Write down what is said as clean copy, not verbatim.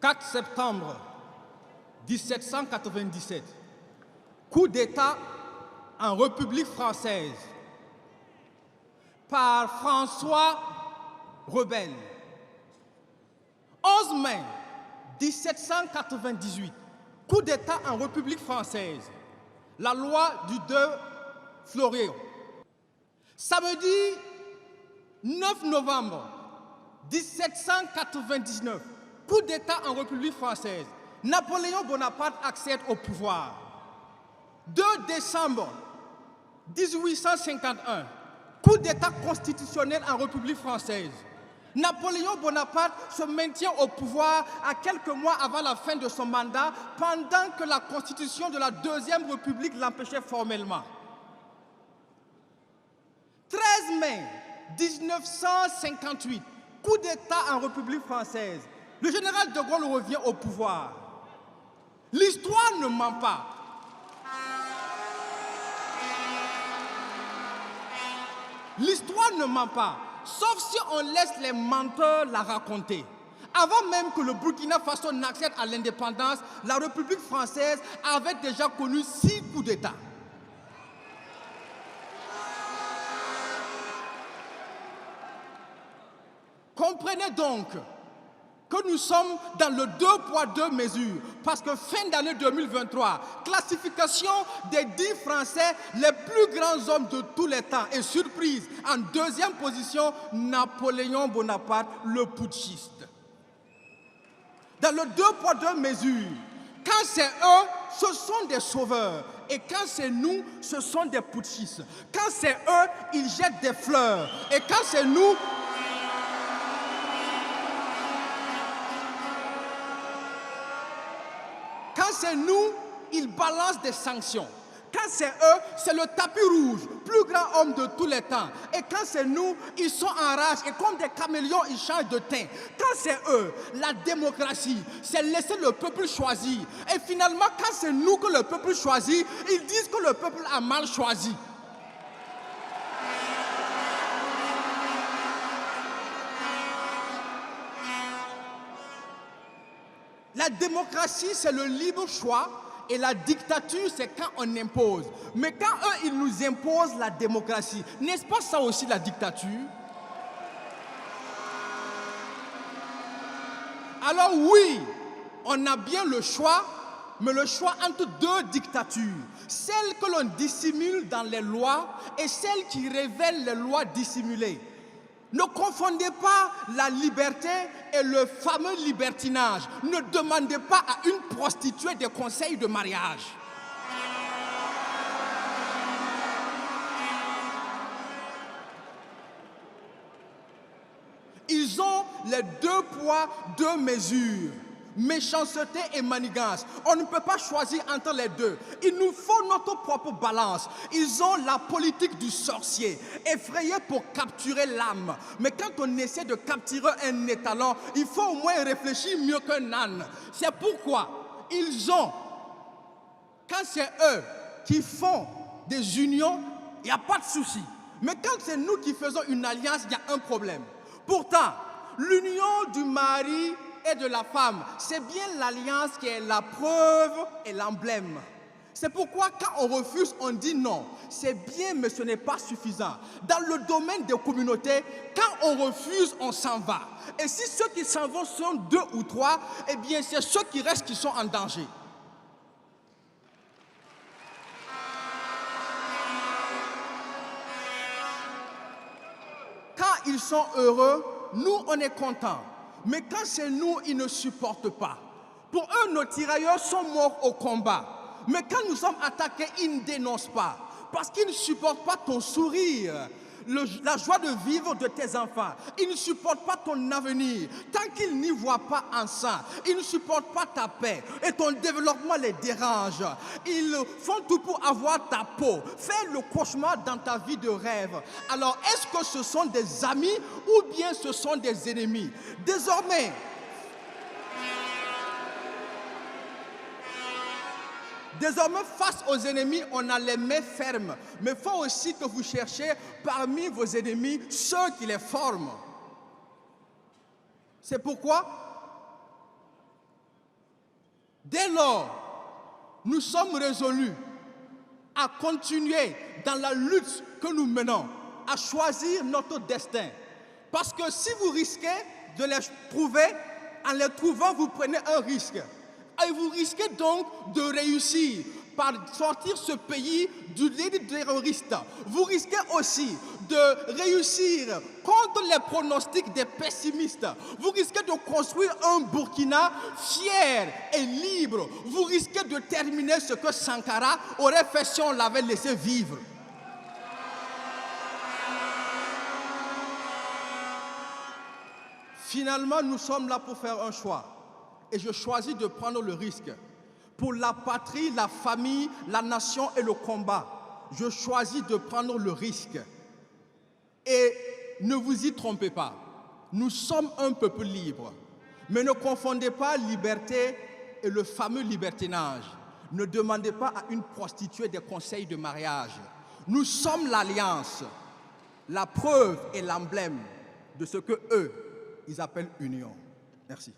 4 septembre 1797, coup d'État en République française par François Rebelle. 11 mai 1798, coup d'État en République française, la loi du 2 février. Samedi 9 novembre 1799, coup d'État en République française, Napoléon Bonaparte accède au pouvoir. 2 décembre 1851, coup d'État constitutionnel en République française. Napoléon Bonaparte se maintient au pouvoir à quelques mois avant la fin de son mandat, pendant que la constitution de la Deuxième République l'empêchait formellement. 13 mai 1958, coup d'État en République française. Le général de Gaulle revient au pouvoir. L'histoire ne ment pas. L'histoire ne ment pas, sauf si on laisse les menteurs la raconter. Avant même que le Burkina Faso n'accède à l'indépendance, la République française avait déjà connu 6 coups d'État. Comprenez donc que nous sommes dans le 2 poids 2 mesures, parce que fin d'année 2023, classification des 10 Français les plus grands hommes de tous les temps, et surprise, en 2e position, Napoléon Bonaparte, le putschiste. Dans le 2 poids 2 mesures, quand c'est eux, ce sont des sauveurs, et quand c'est nous, ce sont des putschistes. Quand c'est eux, ils jettent des fleurs, et quand c'est nous, c'est nous, ils balancent des sanctions. Quand c'est eux, c'est le tapis rouge, plus grand homme de tous les temps. Et quand c'est nous, ils sont en rage et comme des caméléons, ils changent de teint. Quand c'est eux, la démocratie, c'est laisser le peuple choisir. Et finalement, quand c'est nous que le peuple choisit, ils disent que le peuple a mal choisi. La démocratie, c'est le libre choix et la dictature, c'est quand on impose. Mais quand eux, ils nous imposent la démocratie, n'est-ce pas ça aussi la dictature? Alors oui, on a bien le choix, mais le choix entre 2 dictatures. Celle que l'on dissimule dans les lois et celle qui révèle les lois dissimulées. Ne confondez pas la liberté et le fameux libertinage. Ne demandez pas à une prostituée des conseils de mariage. Ils ont les 2 poids, 2 mesures. Méchanceté et manigance. On ne peut pas choisir entre les deux. Il nous faut notre propre balance. Ils ont la politique du sorcier, effrayé pour capturer l'âme. Mais quand on essaie de capturer un étalon, il faut au moins réfléchir mieux qu'un âne. C'est pourquoi ils ont, quand c'est eux qui font des unions, il n'y a pas de souci. Mais quand c'est nous qui faisons une alliance, il y a un problème. Pourtant, l'union du mari et de la femme, c'est bien l'alliance qui est la preuve et l'emblème. C'est pourquoi quand on refuse, on dit non. C'est bien, mais ce n'est pas suffisant. Dans le domaine des communautés, quand on refuse, on s'en va. Et si ceux qui s'en vont sont 2 ou 3, eh bien c'est ceux qui restent qui sont en danger. Quand ils sont heureux, nous, on est contents. Mais quand c'est nous, ils ne supportent pas. Pour eux, nos tirailleurs sont morts au combat. Mais quand nous sommes attaqués, ils ne dénoncent pas. Parce qu'ils ne supportent pas ton sourire, la joie de vivre de tes enfants. Ils ne supportent pas ton avenir. Tant qu'ils n'y voient pas en ça, ils ne supportent pas ta paix. Et ton développement les dérange. Ils font tout pour avoir ta peau. Fais le cauchemar dans ta vie de rêve. Alors, est-ce que ce sont des amis ou bien ce sont des ennemis? Désormais, face aux ennemis, on a les mains fermes. Mais il faut aussi que vous cherchiez parmi vos ennemis ceux qui les forment. C'est pourquoi Dès lors, nous sommes résolus à continuer dans la lutte que nous menons, à choisir notre destin. Parce que si vous risquez de les trouver, en les trouvant, vous prenez un risque. Et vous risquez donc de réussir par sortir ce pays du lit terroriste. Vous risquez aussi de réussir contre les pronostics des pessimistes. Vous risquez de construire un Burkina fier et libre. Vous risquez de terminer ce que Sankara aurait fait si on l'avait laissé vivre. Finalement, nous sommes là pour faire un choix. Et je choisis de prendre le risque. Pour la patrie, la famille, la nation et le combat, je choisis de prendre le risque. Et ne vous y trompez pas, nous sommes un peuple libre. Mais ne confondez pas liberté et le fameux libertinage. Ne demandez pas à une prostituée des conseils de mariage. Nous sommes l'alliance, la preuve et l'emblème de ce que eux, ils appellent union. Merci.